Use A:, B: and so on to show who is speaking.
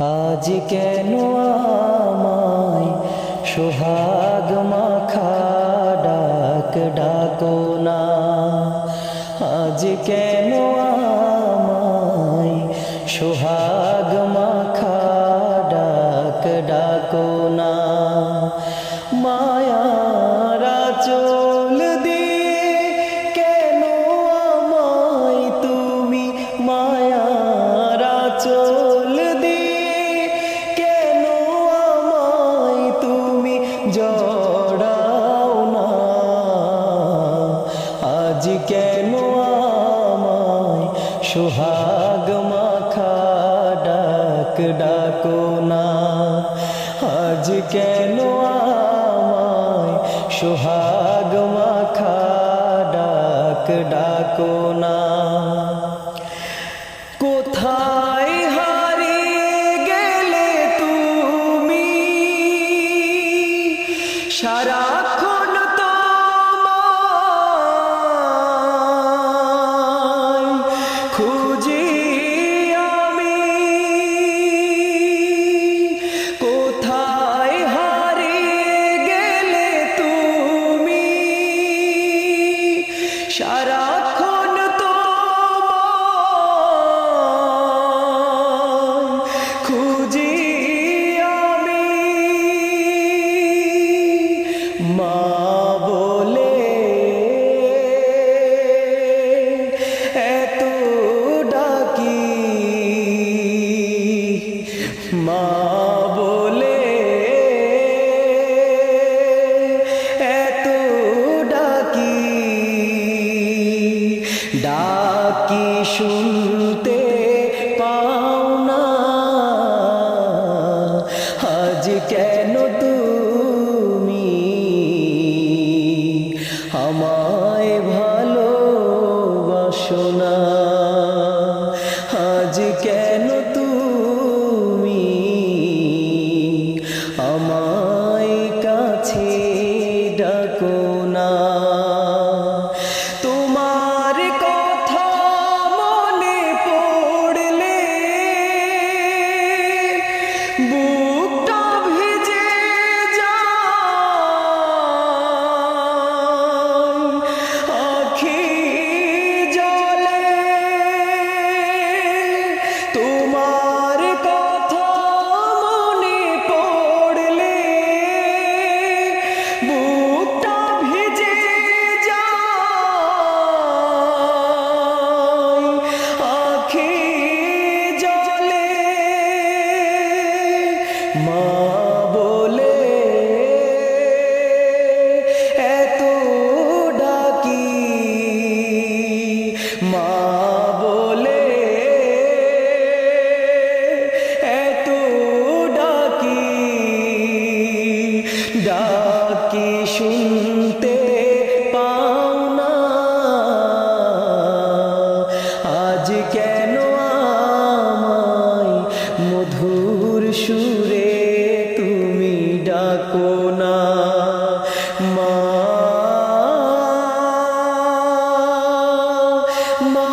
A: আজ কেন আমায় সোহাগ মাখা ডাক ডাকো না, আজ কেন আমায় সোহাগ মাখা ডাক ডাকো না। মায়ার আঁচল দিয়ে কেন আমায় তুমি, মায়ার আঁচল দিয়ে কেন আমায় তুমি জড়াও না। আজ কেন আমায় সোহাগ মাখা ডাক ডাকো না, আজ কেন আমায় সোহাগ মাখা ডাক ডাকো না। কোথায় হারিয়ে গেলে তুমি, সারাক্ষণ তোমায় খুঁজি আমি। কোথায় হারিয়ে গেলে তুমি, সারাক্ষণ তোমায় খুঁজি আমি। মা বলে এত ডাকি, মা বলে এত ডাকি, ডাকি শুনতে পাও না। আজ কেন তুমি আমায় ভালোবাসো না, আজ কেন তুমি আমায় কাছে ডাকো না। তোমার কথা মনে পড়লে বুকটা ভিজে যায় আখি জলে। তোমার কথা মনে পড়লে বুকটা ভিজে যায় আখি জলে। মা বলে এত ডাকি, মা বলে এত ডাকি, ডাকি শুনতে পাও না। আজ কেন আমায় মধুর সুরে তুমি ডাকো না। মা, মা